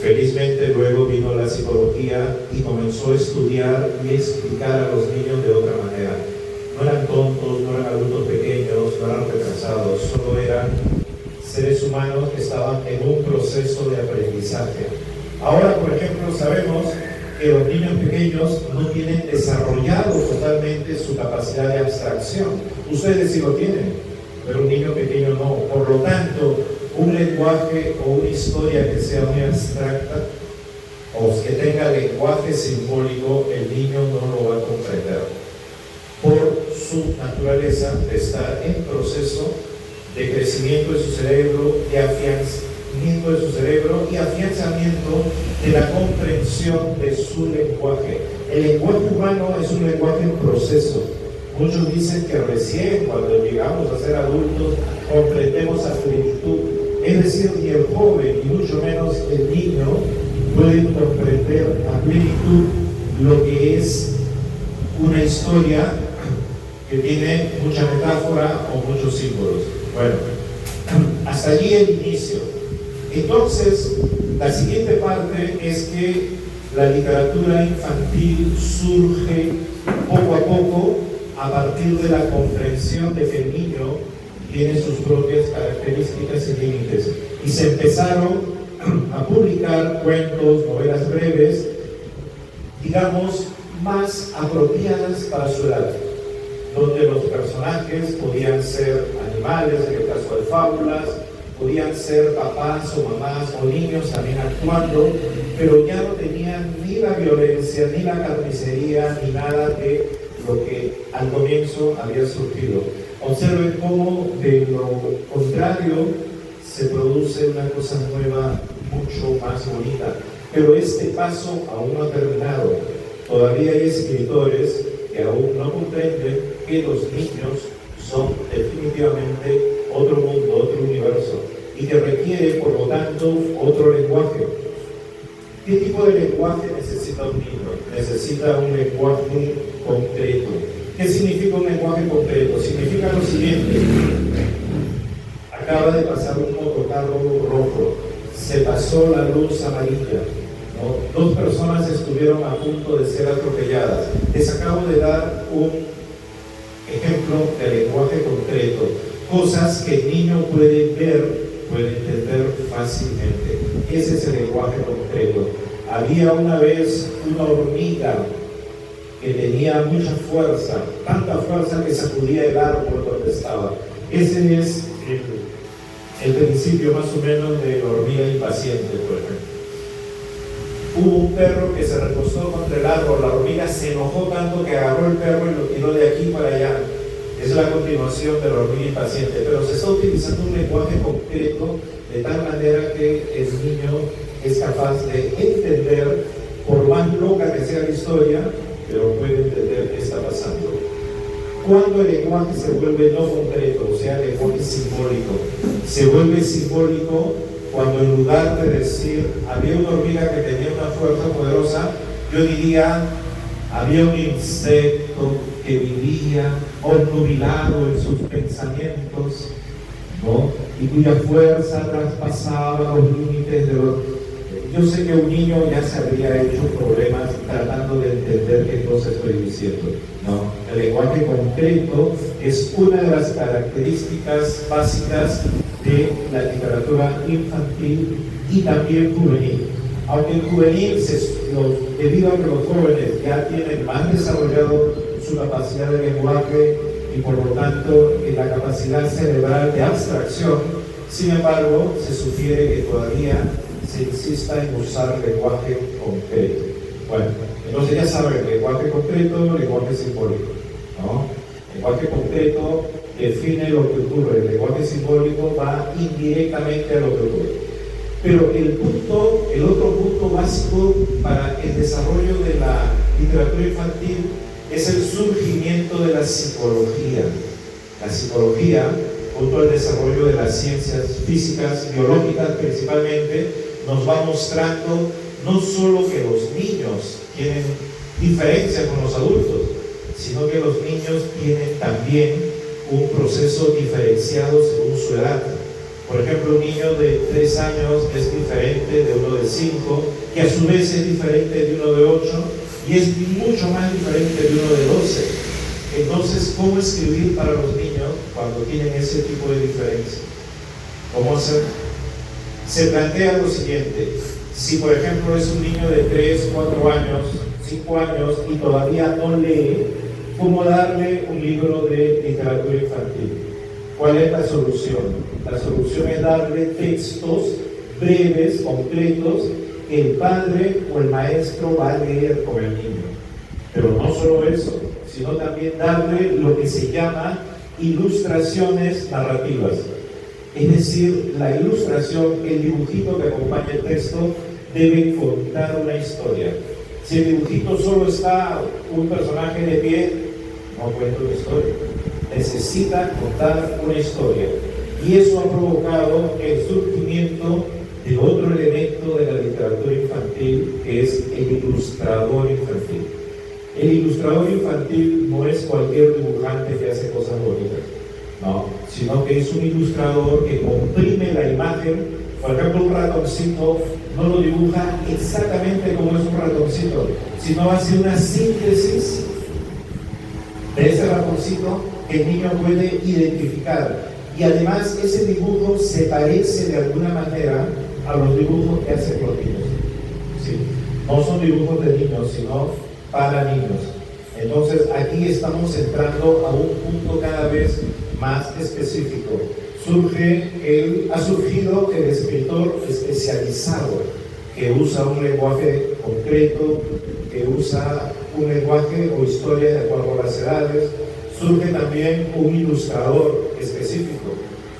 Felizmente luego vino la psicología y comenzó a estudiar y explicar a los niños de otra manera. No eran tontos, no eran adultos pequeños, no eran retrasados, solo eran seres humanos que estaban en un proceso de aprendizaje. Ahora, por ejemplo, sabemos que los niños pequeños no tienen desarrollado totalmente su capacidad de abstracción. Ustedes sí lo tienen, pero un niño pequeño no. Por lo tanto, un lenguaje o una historia que sea muy abstracta o que tenga lenguaje simbólico, el niño no lo va a comprender por su naturaleza de estar en proceso de crecimiento de su cerebro, de afianzamiento de su cerebro y afianzamiento de la comprensión de su lenguaje. El lenguaje humano es un lenguaje en proceso. Muchos dicen que recién cuando llegamos a ser adultos comprendemos a plenitud. Es decir, ni el joven y mucho menos el niño pueden comprender a plenitud lo que es una historia que tiene mucha metáfora o muchos símbolos. Bueno, hasta allí el inicio. Entonces, la siguiente parte es que la literatura infantil surge poco a poco a partir de la comprensión de que el niño tiene sus propias características y límites. Y se empezaron a publicar cuentos, novelas breves, digamos, más apropiadas para su edad, donde los personajes podían ser animales, en el caso de fábulas, podían ser papás o mamás o niños también actuando, pero ya no tenían ni la violencia, ni la carnicería, ni nada de lo que al comienzo había surgido. Observen cómo de lo contrario se produce una cosa nueva, mucho más bonita. Pero este paso aún no ha terminado. Todavía hay escritores que aún no comprenden que los niños son definitivamente otro mundo, otro universo, y que requiere, por lo tanto, otro lenguaje. ¿Qué tipo de lenguaje necesita un niño? Necesita un lenguaje concreto. ¿Qué significa un lenguaje concreto? Significa lo siguiente: acaba de pasar un motocarro rojo, se pasó la luz amarilla, ¿no? 2 personas estuvieron a punto de ser atropelladas. Les acabo de dar un ejemplo de lenguaje concreto, cosas que el niño puede ver, puede entender fácilmente. Ese es el lenguaje concreto. Había una vez una hormiga que tenía mucha fuerza, tanta fuerza que sacudía el árbol donde estaba. Ese es el principio más o menos de la hormiga impaciente, por ejemplo. Hubo un perro que se recostó contra el árbol, la hormiga se enojó tanto que agarró el perro y lo tiró de aquí para allá. Es la continuación de la hormiga impaciente, pero se está utilizando un lenguaje concreto de tal manera que el niño es capaz de entender, por más loca que sea la historia, pero puede entender qué está pasando. Cuando el lenguaje se vuelve no concreto, o sea, el lenguaje simbólico, se vuelve simbólico cuando en lugar de decir había una hormiga que tenía una fuerza poderosa, yo diría había un insecto que vivía obnubilado en sus pensamientos, ¿no? Y cuya fuerza traspasaba los límites de los... Yo sé que un niño ya se habría hecho problemas tratando de entender qué cosa estoy diciendo, ¿no? El lenguaje concreto es una de las características básicas de la literatura infantil y también juvenil. Aunque en juvenil, debido a que los jóvenes ya tienen más desarrollado su capacidad de lenguaje y por lo tanto la capacidad cerebral de abstracción, sin embargo, se sugiere que todavía se insista en usar lenguaje concreto. Bueno, entonces ya saben, lenguaje concreto, lenguaje simbólico, ¿no? Lenguaje concreto define lo que ocurre, el lenguaje simbólico va indirectamente a lo que ocurre. Pero el otro punto básico para el desarrollo de la literatura infantil es el surgimiento de la psicología. La psicología, junto al desarrollo de las ciencias físicas, biológicas principalmente, nos va mostrando no solo que los niños tienen diferencia con los adultos, sino que los niños tienen también un proceso diferenciado según su edad. Por ejemplo, un niño de 3 años es diferente de uno de 5, que a su vez es diferente de uno de 8, y es mucho más diferente de uno de 12. Entonces, ¿cómo escribir para los niños cuando tienen ese tipo de diferencia? ¿Cómo hacer? Se plantea lo siguiente: si por ejemplo es un niño de 3, 4 años, 5 años y todavía no lee, ¿cómo darle un libro de literatura infantil? ¿Cuál es la solución? La solución es darle textos breves, completos, que el padre o el maestro va a leer con el niño. Pero no solo eso, sino también darle lo que se llama ilustraciones narrativas. Es decir, la ilustración, el dibujito que acompaña el texto, debe contar una historia. Si el dibujito solo está un personaje de pie, no cuenta una historia. Necesita contar una historia. Y eso ha provocado el surgimiento de otro elemento de la literatura infantil, que es el ilustrador infantil. El ilustrador infantil no es cualquier dibujante que hace cosas bonitas, no, sino que es un ilustrador que comprime la imagen. Por ejemplo, un ratoncito no lo dibuja exactamente como es un ratoncito, sino hace una síntesis de ese ratoncito que el niño puede identificar. Y además ese dibujo se parece de alguna manera a los dibujos que hacen los niños. ¿Sí? No son dibujos de niños, sino para niños. Entonces aquí estamos entrando a un punto cada vez más específico. Ha surgido el escritor especializado, que usa un lenguaje concreto, que usa un lenguaje o historia de acuerdo a las edades. Surge también un ilustrador específico.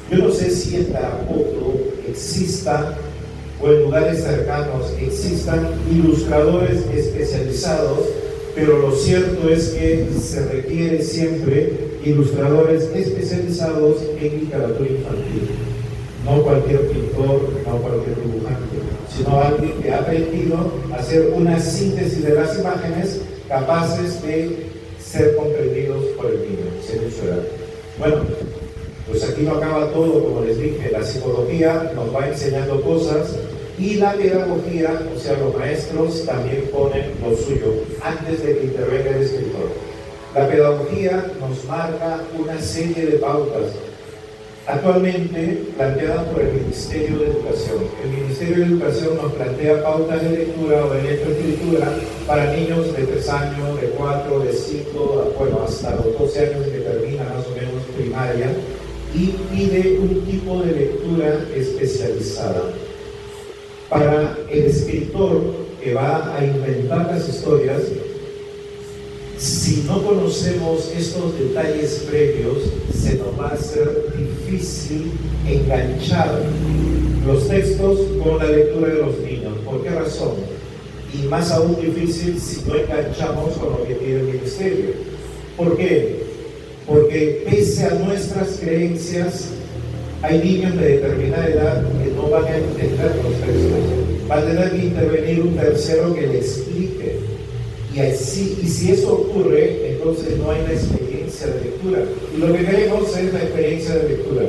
Yo no sé si en Tarapoto exista, o en lugares cercanos existan ilustradores especializados, pero lo cierto es que se requiere siempre ilustradores especializados en literatura infantil. No cualquier pintor, no cualquier dibujante, sino alguien que ha aprendido a hacer una síntesis de las imágenes capaces de ser comprendidos por el niño, según su edad. Bueno, pues aquí no acaba todo, como les dije. La psicología nos va enseñando cosas, y la pedagogía, o sea, los maestros también ponen lo suyo antes de que intervenga el escritor. La pedagogía nos marca una serie de pautas, actualmente planteadas por el Ministerio de Educación. El Ministerio de Educación nos plantea pautas de lectura o de lectoescritura para niños de 3 años, de 4, de 5, bueno, hasta los 12 años que termina más o menos primaria, y pide un tipo de lectura especializada. Para el escritor que va a inventar las historias, si no conocemos estos detalles previos, se nos va a hacer difícil enganchar los textos con la lectura de los niños. ¿Por qué razón? Y más aún difícil si no enganchamos con lo que pide el ministerio. ¿Por qué? Porque pese a nuestras creencias, hay niños de determinada edad que no van a entender los textos. Va a tener que intervenir un tercero que le explique. Y si eso ocurre, entonces no hay una experiencia de lectura. Y lo que queremos es la experiencia de lectura.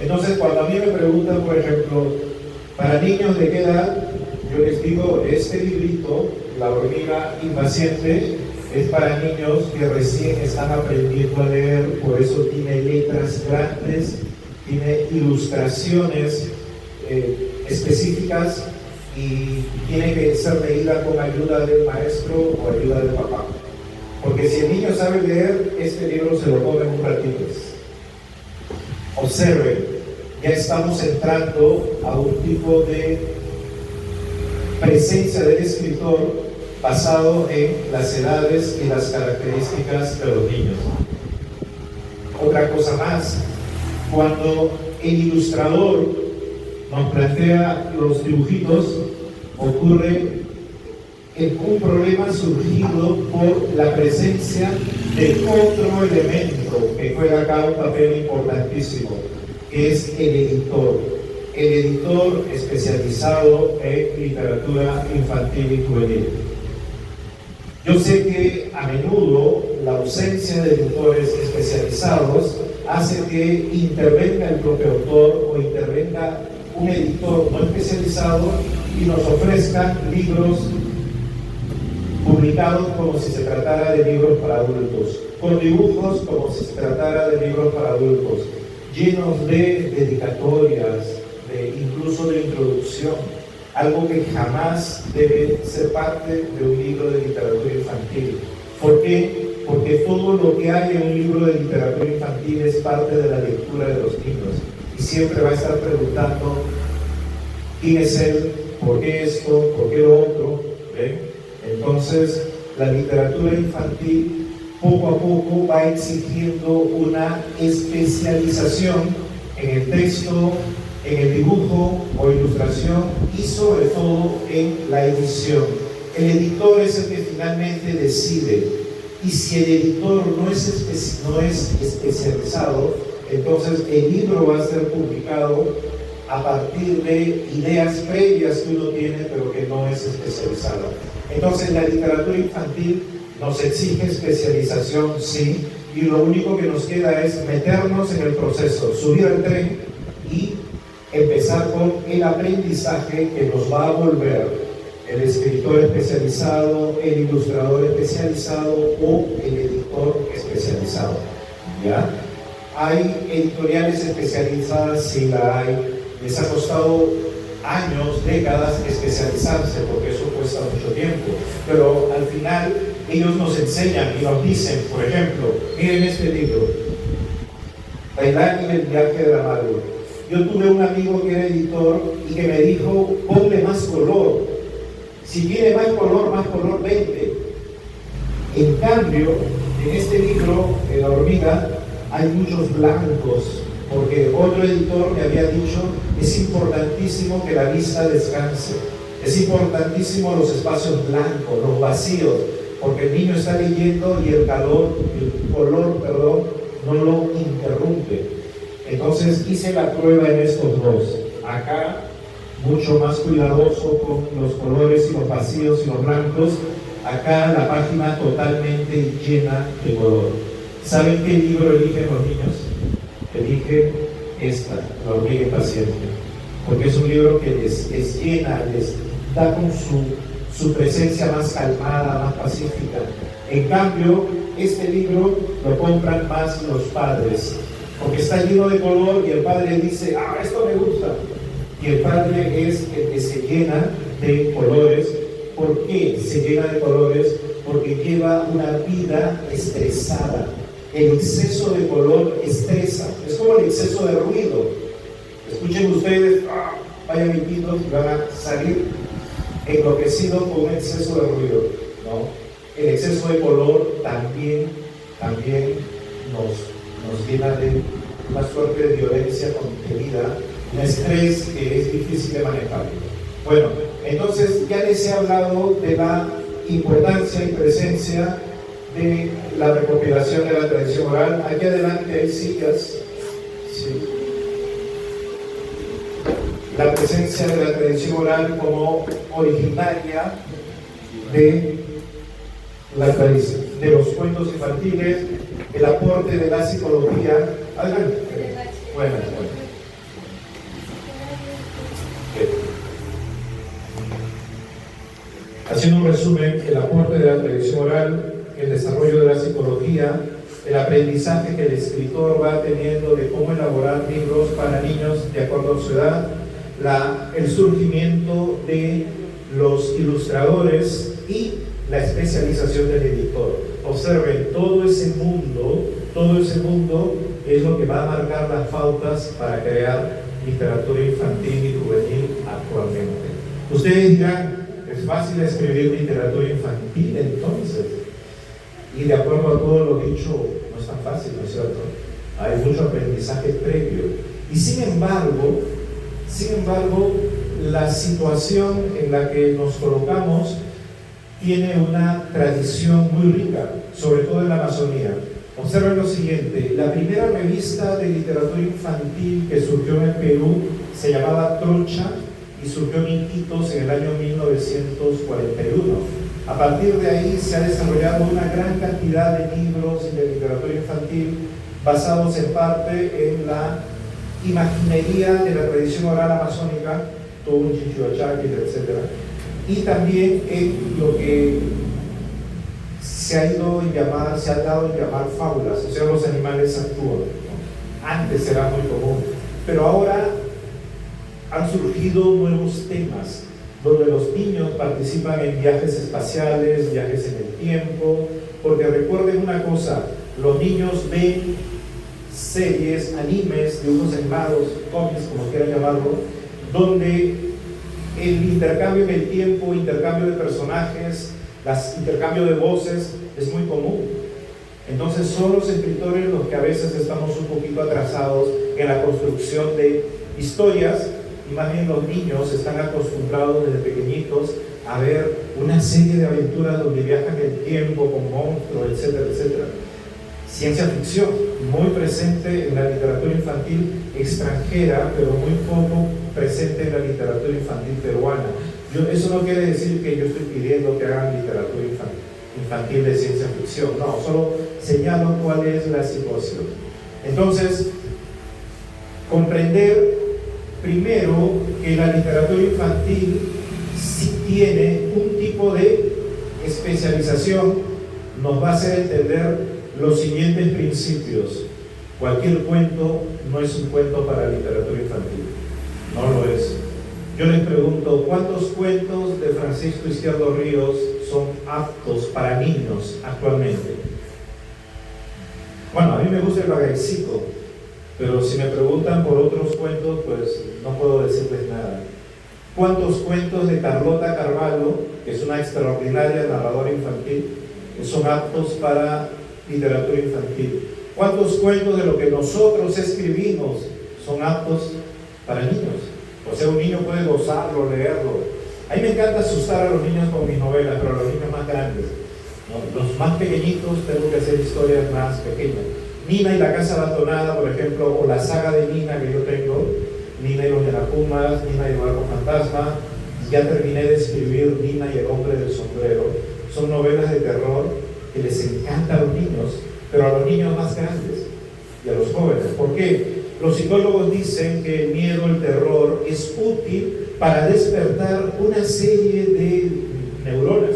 Entonces, cuando a mí me preguntan, por ejemplo, ¿para niños de qué edad? Yo les digo, este librito, La hormiga impaciente, es para niños que recién están aprendiendo a leer, por eso tiene letras grandes, tiene ilustraciones específicas, y tiene que ser leída con ayuda del maestro o ayuda del papá. Porque si el niño sabe leer, este libro se lo come en un ratito. Observen, ya estamos entrando a un tipo de presencia del escritor basado en las edades y las características de los niños. Otra cosa más, cuando el ilustrador nos plantea los dibujitos, ocurre un problema surgido por la presencia de otro elemento que juega acá un papel importantísimo, que es el editor especializado en literatura infantil y juvenil. Yo sé que a menudo la ausencia de editores especializados hace que intervenga el propio autor o intervenga un editor no especializado y nos ofrezca libros publicados como si se tratara de libros para adultos, con dibujos como si se tratara de libros para adultos, llenos de dedicatorias, incluso de introducción, algo que jamás debe ser parte de un libro de literatura infantil. ¿Por qué? Porque todo lo que hay en un libro de literatura infantil es parte de la lectura de los niños y siempre va a estar preguntando quién es él, por qué esto, por qué lo otro. ¿Ven? Entonces, la literatura infantil poco a poco va exigiendo una especialización en el texto, en el dibujo o ilustración y sobre todo en la edición. El editor es el que finalmente decide, y si el editor no es especializado, entonces el libro va a ser publicado a partir de ideas previas que uno tiene pero que no es especializado. Entonces la literatura infantil nos exige especialización, sí, y lo único que nos queda es meternos en el proceso, subir al tren y empezar con el aprendizaje que nos va a volver el escritor especializado, el ilustrador especializado o el editor especializado. ¿Ya? Hay editoriales especializadas, sí la hay. Les ha costado años, décadas especializarse, porque eso cuesta mucho tiempo. Pero al final ellos nos enseñan y nos dicen, por ejemplo, miren este libro, Tailandia y el viaje de la madre. Yo tuve un amigo que era editor y que me dijo, ponle más color. Si tiene más color, vente. En cambio, en este libro, en La hormiga, hay muchos blancos, porque otro editor me había dicho, es importantísimo que la vista descanse, es importantísimo los espacios blancos, los vacíos, porque el niño está leyendo y el color, no lo interrumpe. Entonces hice la prueba en estos dos. Acá, mucho más cuidadoso con los colores y los vacíos y los blancos. Acá la página totalmente llena de color. ¿Saben qué libro eligen los niños? Eligen esta, La hormiga impaciente, porque es un libro que les llena, les da con su presencia más calmada, más pacífica. En cambio, este libro lo compran más los padres, porque está lleno de color y el padre dice, esto me gusta. Y el padre es el que se llena de colores. ¿Por qué se llena de colores? Porque lleva una vida estresada. El exceso de color estresa. Es como el exceso de ruido. Escuchen ustedes, vayan hijitos y van a salir enloquecidos con un exceso de ruido, ¿no? El exceso de color también nos llena de una suerte de violencia contenida, un estrés que es difícil de manejar. Bueno, entonces ya les he hablado de la importancia y presencia de la recopilación de la tradición oral. Aquí adelante hay sillas. Sí. La presencia de la tradición oral como originaria de la tradición, de los cuentos infantiles, el aporte de la psicología. Adelante. Bueno. Haciendo un resumen, el aporte de la tradición oral, el desarrollo de la psicología, el aprendizaje que el escritor va teniendo de cómo elaborar libros para niños de acuerdo a su edad, el surgimiento de los ilustradores y la especialización del editor. Observen, todo ese mundo es lo que va a marcar las pautas para crear literatura infantil y juvenil actualmente. Ustedes dirán, es fácil escribir literatura infantil entonces, y de acuerdo a todo lo dicho, no es tan fácil, ¿no es cierto? Hay mucho aprendizaje previo, y sin embargo, la situación en la que nos colocamos tiene una tradición muy rica, sobre todo en la Amazonía. Observen lo siguiente, la primera revista de literatura infantil que surgió en el Perú se llamaba Trocha y surgió en Iquitos en el año 1941. A partir de ahí se ha desarrollado una gran cantidad de libros de literatura infantil basados en parte en la imaginería de la tradición oral amazónica, todo un Chichihuachakis, etc. Y también en lo que se ha dado en llamar fábulas, o sea, los animales actúan, ¿no? Antes era muy común, pero ahora han surgido nuevos temas donde los niños participan en viajes espaciales, viajes en el tiempo, porque recuerden una cosa, los niños ven series, animes, dibujos animados, cómics, como quieran llamarlo, donde el intercambio en el tiempo, intercambio de personajes, intercambio de voces es muy común. Entonces son los escritores los que a veces estamos un poquito atrasados en la construcción de historias, y más bien los niños están acostumbrados desde pequeñitos a ver una serie de aventuras donde viajan en el tiempo con monstruos, etcétera, etcétera. Ciencia ficción, muy presente en la literatura infantil extranjera, pero muy poco presente en la literatura infantil peruana. Eso no quiere decir que yo estoy pidiendo que hagan literatura infantil de ciencia ficción, no, solo señalo cuál es la situación. Entonces, comprender primero que la literatura infantil sí tiene un tipo de especialización, nos va a hacer entender los siguientes principios. Cualquier cuento no es un cuento para literatura infantil, no lo es. Yo les pregunto, ¿cuántos cuentos de Francisco Izquierdo Ríos son aptos para niños actualmente? Bueno, a mí me gusta el Bagaicico, pero si me preguntan por otros cuentos, pues no puedo decirles nada. ¿Cuántos cuentos de Carlota Carvalho, que es una extraordinaria narradora infantil, son aptos para literatura infantil? ¿Cuántos cuentos de lo que nosotros escribimos son aptos para niños? O sea, un niño puede gozarlo, leerlo. A mí me encanta asustar a los niños con mis novelas, pero a los niños más grandes, ¿no? Los más pequeñitos tengo que hacer historias más pequeñas. Nina y la casa abandonada, por ejemplo, o la saga de Nina que yo tengo, Nina y los Yanapumas, Nina y el barco fantasma. Ya terminé de escribir Nina y el hombre del sombrero. Son novelas de terror que les encanta a los niños, pero a los niños más grandes y a los jóvenes. ¿Por qué? Los psicólogos dicen que el miedo, el terror es útil para despertar una serie de neuronas,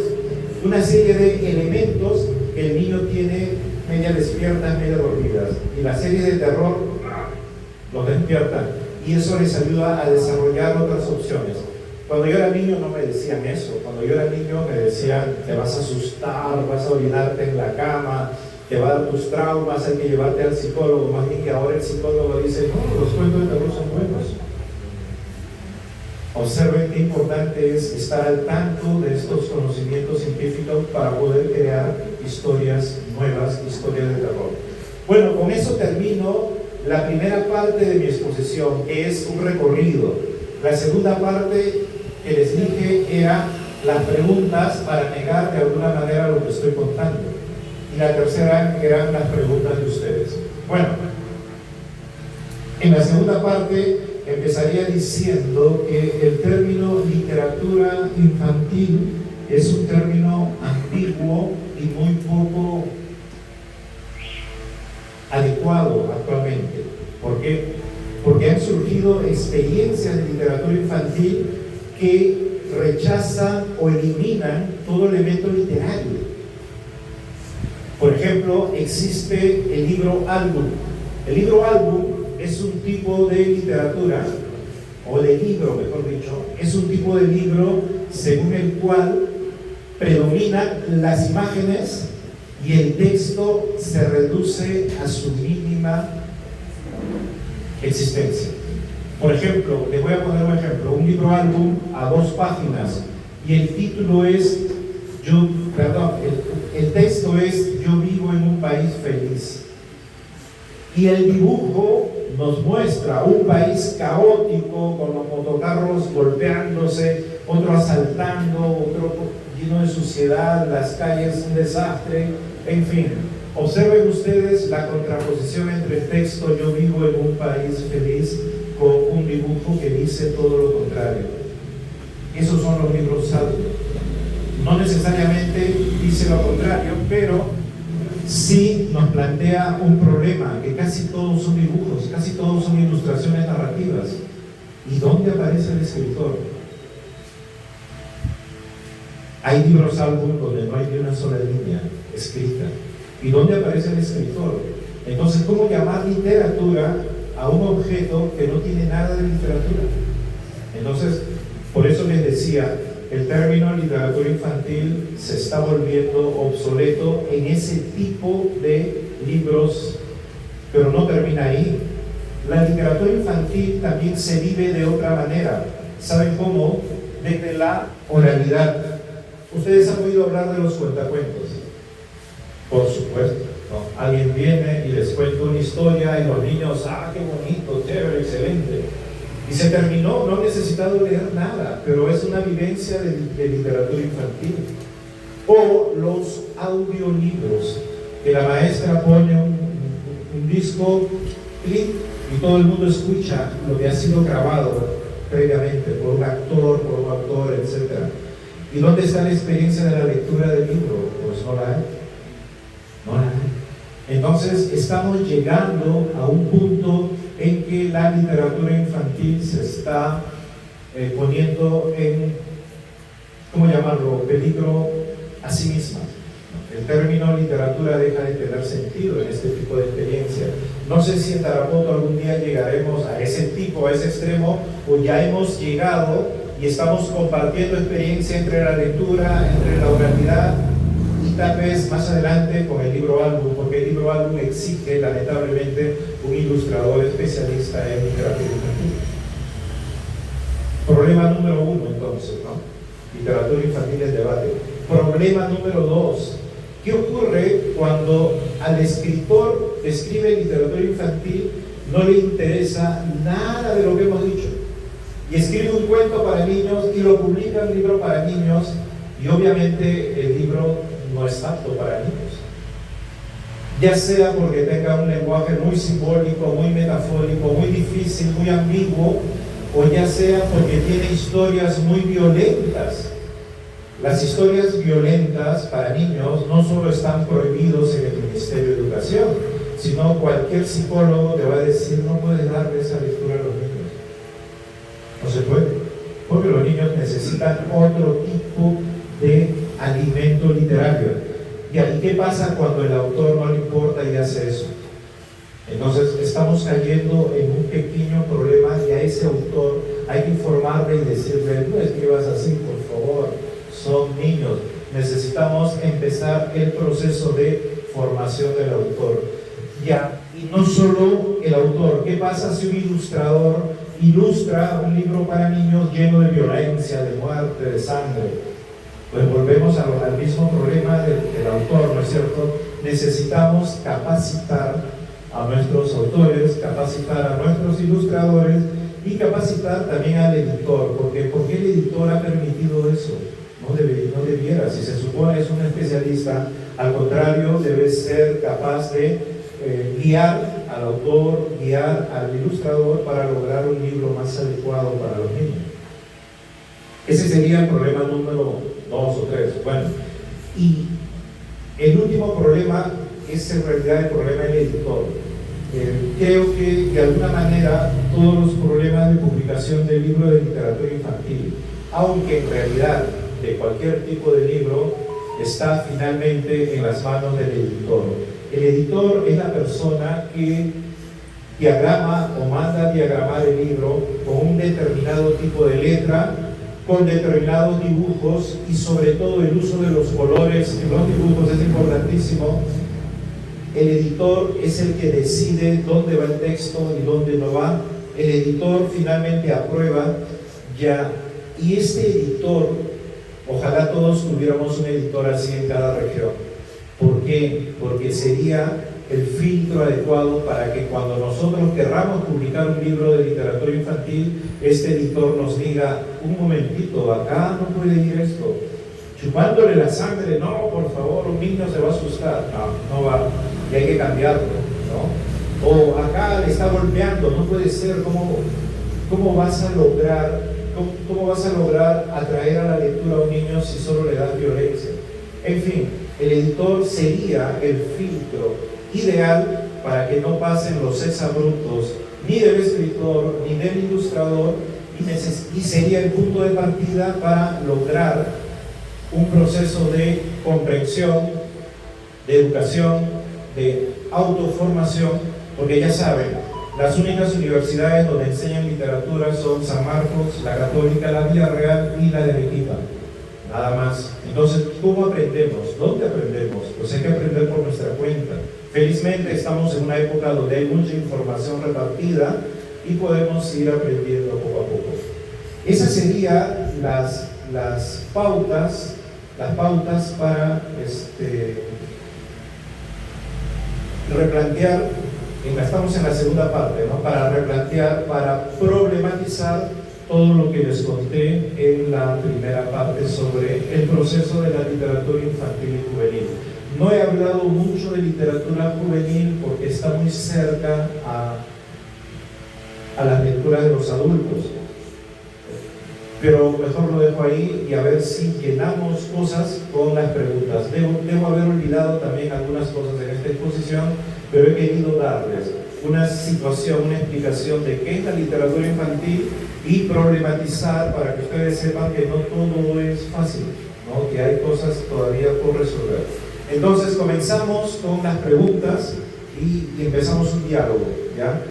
una serie de elementos que el niño tiene media despiertas, media dormidas, y la serie de terror los despierta y eso les ayuda a desarrollar otras opciones. Cuando yo era niño no me decían eso. Cuando yo era niño me decían: te vas a asustar, vas a orinarte en la cama, te va a dar tus traumas, hay que llevarte al psicólogo. Más bien que ahora el psicólogo dice: no, los cuentos de terror son buenos. Observen qué importante es estar al tanto de estos conocimientos científicos para poder crear historias nuevas, historias de terror. Bueno, con eso termino la primera parte de mi exposición, que es un recorrido. La segunda parte que les dije era las preguntas para negar de alguna manera lo que estoy contando. Y la tercera eran las preguntas de ustedes. Bueno, en la segunda parte empezaría diciendo que el término literatura infantil es un término ambiguo y muy poco adecuado actualmente. ¿Por qué? Porque han surgido experiencias de literatura infantil que rechazan o eliminan todo elemento literario. Por ejemplo, existe el libro álbum. El libro álbum es un tipo de literatura, o de libro, mejor dicho, es un tipo de libro según el cual predominan las imágenes y el texto se reduce a su mínima existencia. Por ejemplo, les voy a poner un ejemplo, un libro álbum a 2 páginas y el título es, el texto es Yo vivo en un país feliz. Y el dibujo nos muestra un país caótico con los motocarros golpeándose, otro asaltando, otro lleno de suciedad, las calles un desastre, en fin. Observen ustedes la contraposición entre el texto Yo vivo en un país feliz con un dibujo que dice todo lo contrario. Esos son los libros álbum. No necesariamente dice lo contrario, pero sí nos plantea un problema, que casi todos son dibujos, casi todos son ilustraciones narrativas. ¿Y dónde aparece el escritor? Hay libros álbum donde no hay ni una sola línea escrita. ¿Y dónde aparece el escritor? Entonces, ¿cómo llamar literatura a un objeto que no tiene nada de literatura? Entonces, por eso les decía, el término literatura infantil se está volviendo obsoleto en ese tipo de libros, pero no termina ahí. La literatura infantil también se vive de otra manera. ¿Saben cómo? Desde la oralidad. Ustedes han oído hablar de los cuentacuentos. Por supuesto, ¿no? Alguien viene y les cuenta una historia y los niños, qué bonito, chévere, excelente. Y se terminó, no han necesitado leer nada, pero es una vivencia de literatura infantil. O los audiolibros, que la maestra pone un disco, clic, y todo el mundo escucha lo que ha sido grabado previamente por un autor, etc. ¿Y dónde está la experiencia de la lectura del libro? Pues no la hay. No la hay. Entonces estamos llegando a un punto en que la literatura infantil se está poniendo en, ¿cómo llamarlo?, peligro a sí misma. El término literatura deja de tener sentido en este tipo de experiencia. No sé si en Tarapoto algún día llegaremos a ese tipo, a ese extremo, o ya hemos llegado y estamos compartiendo experiencia entre la lectura, entre la oralidad, y tal vez más adelante con el libro álbum, porque el libro álbum exige lamentablemente un ilustrador especialista en literatura infantil. Problema número 1 entonces, ¿no? Literatura infantil en debate. Problema número 2. ¿Qué ocurre cuando al escritor que escribe literatura infantil no le interesa nada de lo que hemos dicho? Y escribe un cuento para niños y lo publica en un libro para niños, y obviamente el libro no es apto para niños. Ya sea porque tenga un lenguaje muy simbólico, muy metafórico, muy difícil, muy ambiguo, o ya sea porque tiene historias muy violentas. Las historias violentas para niños no solo están prohibidos en el Ministerio de Educación, sino cualquier psicólogo te va a decir, no puedes darle esa lectura a los niños. No se puede, porque los niños necesitan otro tipo de alimento literario. ¿Y qué pasa cuando el autor no le importa y hace eso? Entonces estamos cayendo en un pequeño problema, y a ese autor hay que informarle y decirle, no escribas así, por favor, son niños. Necesitamos empezar el proceso de formación del autor. Ya, y no solo el autor. ¿Qué pasa si un ilustrador ilustra un libro para niños lleno de violencia, de muerte, de sangre? Pues volvemos al mismo problema del autor, ¿no es cierto? Necesitamos capacitar a nuestros autores, capacitar a nuestros ilustradores y capacitar también al editor, porque ¿por qué el editor ha permitido eso? No debiera, si se supone es un especialista, al contrario, debe ser capaz de guiar al autor, guiar al ilustrador para lograr un libro más adecuado para los niños. Ese sería el problema número 2 o 3. Bueno, y el último problema es en realidad el problema del editor. Creo que de alguna manera todos los problemas de publicación del libro de literatura infantil, aunque en realidad de cualquier tipo de libro, está finalmente en las manos del editor. El editor es la persona que diagrama o manda diagramar el libro con un determinado tipo de letra, con determinados dibujos, y sobre todo el uso de los colores en los dibujos es importantísimo. El editor es el que decide dónde va el texto y dónde no va. El editor finalmente aprueba ya, y este editor, ojalá todos tuviéramos un editor así en cada región. ¿Por qué? Porque sería el filtro adecuado para que cuando nosotros querramos publicar un libro de literatura infantil, este editor nos diga, un momentito, acá no puede ir esto, chupándole la sangre, no, por favor, un niño se va a asustar, no va, y hay que cambiarlo, ¿no? O acá le está golpeando, no puede ser, ¿cómo vas a lograr atraer a la lectura a un niño si solo le das violencia? En fin, el editor sería el filtro ideal para que no pasen los exabruptos ni del escritor ni del ilustrador, y sería el punto de partida para lograr un proceso de comprensión, de educación, de autoformación, porque ya saben, las únicas universidades donde enseñan literatura son San Marcos, la Católica, la Villarreal y la de Arequipa, nada más. Entonces, ¿cómo aprendemos? ¿Dónde aprendemos? Pues hay que aprender por nuestra cuenta. Felizmente estamos en una época donde hay mucha información repartida y podemos ir aprendiendo poco a poco. Esas serían las pautas para replantear. Estamos en la segunda parte, ¿no? Para replantear, para problematizar todo lo que les conté en la primera parte sobre el proceso de la literatura infantil y juvenil. No he hablado mucho de literatura juvenil porque está muy cerca a las lecturas de los adultos, pero mejor lo dejo ahí y a ver si llenamos cosas con las preguntas. Debo haber olvidado también algunas cosas en esta exposición, pero he querido darles una situación, una explicación de qué es la literatura infantil y problematizar para que ustedes sepan que no todo es fácil, ¿no? Que hay cosas todavía por resolver. Entonces comenzamos con las preguntas y empezamos un diálogo, ¿ya?